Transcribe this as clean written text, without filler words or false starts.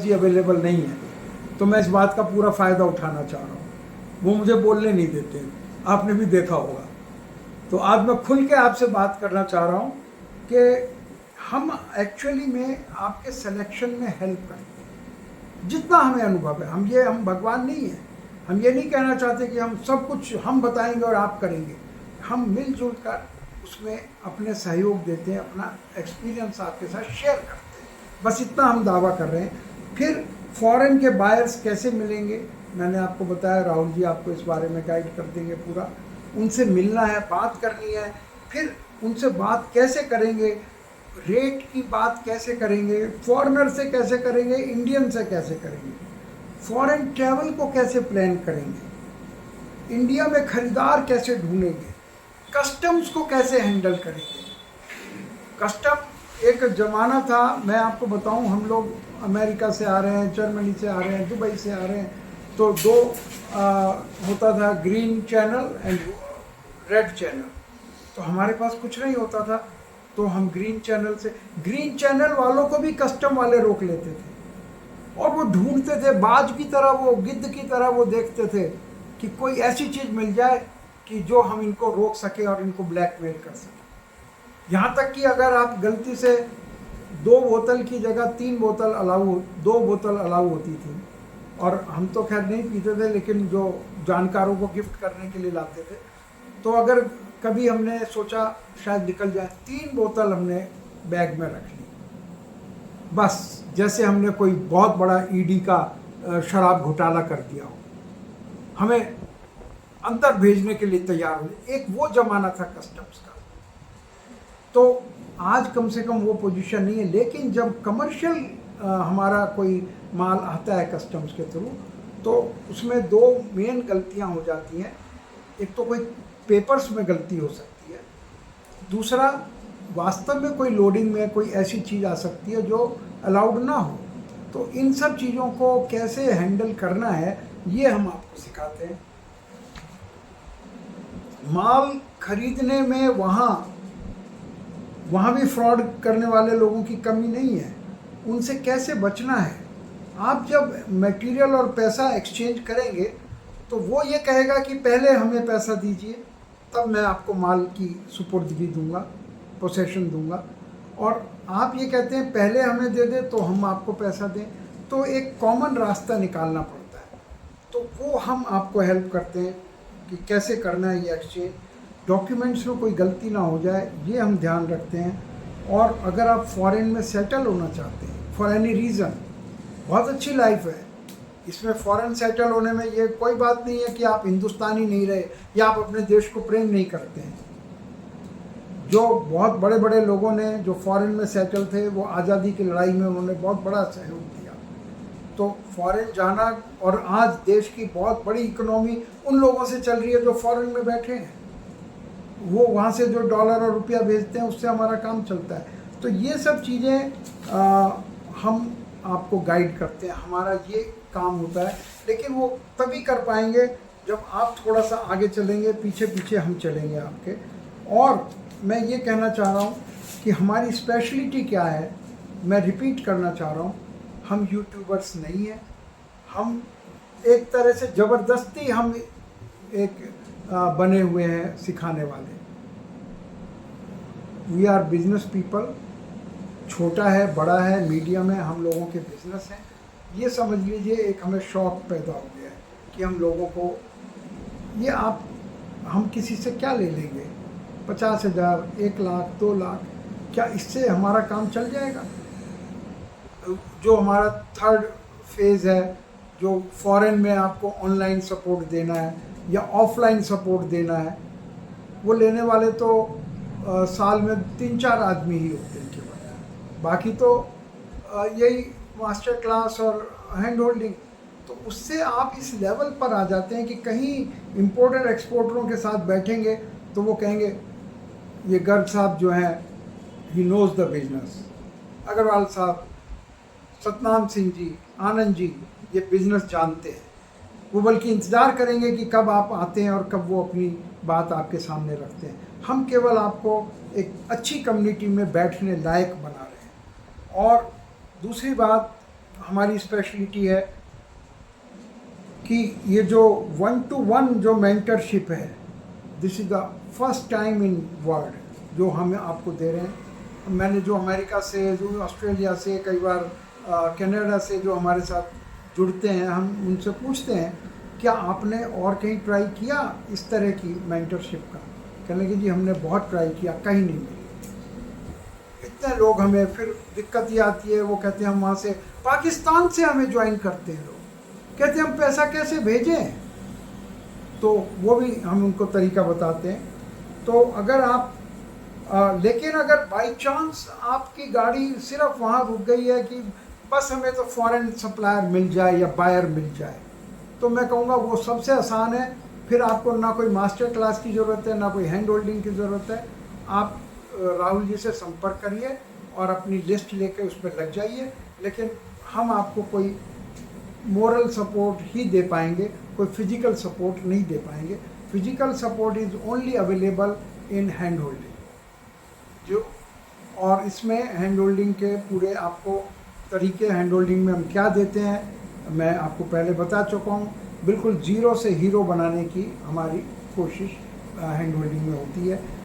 Available नहीं है, तो मैं इस बात का पूरा फ़ायदा उठाना चाह रहा हूँ। वो मुझे बोलने नहीं देते, आपने भी देखा होगा। तो आज मैं खुल के आपसे बात करना चाह रहा हूँ कि हम एक्चुअली में आपके सिलेक्शन में हेल्प करते हैं जितना हमें अनुभव है। हम भगवान नहीं हैं। हम ये नहीं कहना चाहते कि हम सब कुछ हम बताएंगे और आप करेंगे। हम मिलजुल कर उसमें अपने सहयोग देते हैं, अपना एक्सपीरियंस आपके साथ शेयर करते हैं, बस इतना हम दावा कर रहे हैं। फिर फॉरेन के बायर्स कैसे मिलेंगे, मैंने आपको बताया, राहुल जी आपको इस बारे में गाइड कर देंगे पूरा। उनसे मिलना है, बात करनी है, फिर उनसे बात कैसे करेंगे, रेट की बात कैसे करेंगे, फॉरेनर से कैसे करेंगे, इंडियन से कैसे करेंगे, फॉरेन ट्रैवल को कैसे प्लान करेंगे, इंडिया में खरीदार कैसे ढूंढेंगे, कस्टम्स को कैसे हैंडल करेंगे। कस्टम एक ज़माना था, मैं आपको बताऊं, हम लोग अमेरिका से आ रहे हैं, जर्मनी से आ रहे हैं, दुबई से आ रहे हैं, तो दो होता था, green channel and red channel. तो हमारे पास कुछ नहीं होता था, तो हम ग्रीन चैनल वालों को भी कस्टम वाले रोक लेते थे और वो ढूंढते थे, बाज की तरह, वो गिद्ध की तरह वो देखते थे कि कोई ऐसी चीज़ मिल जाए कि जो हम इनको रोक सके और इनको ब्लैकमेल कर सके। यहाँ तक कि अगर आप गलती से 2 बोतल की जगह 3 बोतल अलाउ 2 बोतल अलाउ होती थी, और हम तो खैर नहीं पीते थे, लेकिन जो जानकारों को गिफ्ट करने के लिए लाते थे, तो अगर कभी हमने सोचा शायद निकल जाए, 3 बोतल हमने बैग में रख ली, बस जैसे हमने कोई बहुत बड़ा ईडी का शराब घोटाला कर दिया हो, हमें अंदर भेजने के लिए तैयार हो। एक वो ज़माना था कस्टम्स का। तो आज कम से कम वो पोजीशन नहीं है, लेकिन जब कमर्शियल हमारा कोई माल आता है कस्टम्स के थ्रू, तो उसमें 2 मेन गलतियां हो जाती हैं। एक तो कोई पेपर्स में गलती हो सकती है, दूसरा वास्तव में कोई लोडिंग में कोई ऐसी चीज़ आ सकती है जो अलाउड ना हो। तो इन सब चीज़ों को कैसे हैंडल करना है, ये हम आपको सिखाते हैं। माल खरीदने में वहाँ भी फ्रॉड करने वाले लोगों की कमी नहीं है, उनसे कैसे बचना है। आप जब मटेरियल और पैसा एक्सचेंज करेंगे तो वो ये कहेगा कि पहले हमें पैसा दीजिए, तब मैं आपको माल की सुपुर्दगी दूंगा, पोसेशन दूंगा, और आप ये कहते हैं पहले हमें दे दे तो हम आपको पैसा दें। तो एक कॉमन रास्ता निकालना पड़ता है, तो वो हम आपको हेल्प करते हैं कि कैसे करना है ये एक्सचेंज। डॉक्यूमेंट्स में कोई गलती ना हो जाए, ये हम ध्यान रखते हैं। और अगर आप फॉरेन में सेटल होना चाहते हैं फॉर एनी रीज़न, बहुत अच्छी लाइफ है इसमें। फॉरेन सेटल होने में ये कोई बात नहीं है कि आप हिंदुस्तानी नहीं रहे या आप अपने देश को प्रेम नहीं करते हैं। जो बहुत बड़े बड़े लोगों ने जो फॉरेन में सेटल थे, वो आज़ादी की लड़ाई में उन्होंने बहुत बड़ा सहयोग दिया। तो फॉरेन जाना, और आज देश की बहुत बड़ी इकोनॉमी उन लोगों से चल रही है जो फॉरेन में बैठे हैं। वो वहाँ से जो डॉलर और रुपया भेजते हैं, उससे हमारा काम चलता है। तो ये सब चीज़ें हम आपको गाइड करते हैं, हमारा ये काम होता है। लेकिन वो तभी कर पाएंगे जब आप थोड़ा सा आगे चलेंगे, पीछे पीछे हम चलेंगे आपके। और मैं ये कहना चाह रहा हूँ कि हमारी स्पेशलिटी क्या है, मैं रिपीट करना चाह रहा हूँ, हम यूट्यूबर्स नहीं हैं। हम एक तरह से ज़बरदस्ती हम एक बने हुए हैं सिखाने वाले। We are business people. छोटा है, बड़ा है, मीडियम है, हम लोगों के बिजनेस हैं। ये समझ लीजिए एक हमें शौक पैदा हो गया है कि हम लोगों को ये हम किसी से क्या ले लेंगे, 50,000, 1 लाख, 2 लाख, क्या इससे हमारा काम चल जाएगा? जो हमारा 3rd फेज़ है, जो फॉरेन में आपको ऑनलाइन सपोर्ट देना है या ऑफलाइन सपोर्ट देना है, वो लेने वाले तो साल में 3-4 आदमी ही होते हैं केवल। बाकी तो यही मास्टर क्लास और हैंड होल्डिंग। तो उससे आप इस लेवल पर आ जाते हैं कि कहीं इम्पोर्टर एक्सपोर्टरों के साथ बैठेंगे तो वो कहेंगे ये गर्ग साहब जो हैं, he knows the business, Agarwal साहब, सतनाम सिंह जी, आनंद जी, ये बिज़नेस जानते हैं। वो बल्कि इंतज़ार करेंगे कि कब आप आते हैं और कब वो अपनी बात आपके सामने रखते हैं। हम केवल आपको एक अच्छी कम्युनिटी में बैठने लायक बना रहे हैं। और दूसरी बात, हमारी स्पेशलिटी है कि ये जो 1-to-1 जो मेंटरशिप है, this is the first time in world जो हम आपको दे रहे हैं। मैंने जो अमेरिका से, जो ऑस्ट्रेलिया से, कई बार कनाडा से जो हमारे साथ जुड़ते हैं, हम उनसे पूछते हैं क्या आपने और कहीं ट्राई किया इस तरह की मेंटरशिप का? कहने लगे जी हमने बहुत ट्राई किया, कहीं नहीं मिली। इतने लोग हमें, फिर दिक्कत ये आती है, वो कहते हैं हम वहाँ से पाकिस्तान से हमें ज्वाइन करते हैं लोग, कहते हैं हम पैसा कैसे भेजें? तो वो भी हम उनको तरीका बताते हैं। तो अगर आप लेकिन अगर बाई चांस आपकी गाड़ी सिर्फ वहाँ रुक गई है कि बस हमें तो फॉरेन सप्लायर मिल जाए या बायर मिल जाए, तो मैं कहूँगा वो सबसे आसान है। फिर आपको ना कोई मास्टर क्लास की ज़रूरत है, ना कोई हैंड होल्डिंग की ज़रूरत है। आप राहुल जी से संपर्क करिए और अपनी लिस्ट लेकर उसमें लग जाइए। लेकिन हम आपको कोई मोरल सपोर्ट ही दे पाएंगे, कोई फिजिकल सपोर्ट नहीं दे पाएंगे। Physical support is only available in hand holding जो, और इसमें हैंड होल्डिंग के पूरे आपको तरीके, हैंड होल्डिंग में हम क्या देते हैं मैं आपको पहले बता चुका हूँ। बिल्कुल ज़ीरो से हीरो बनाने की हमारी कोशिश हैंड होल्डिंग में होती है।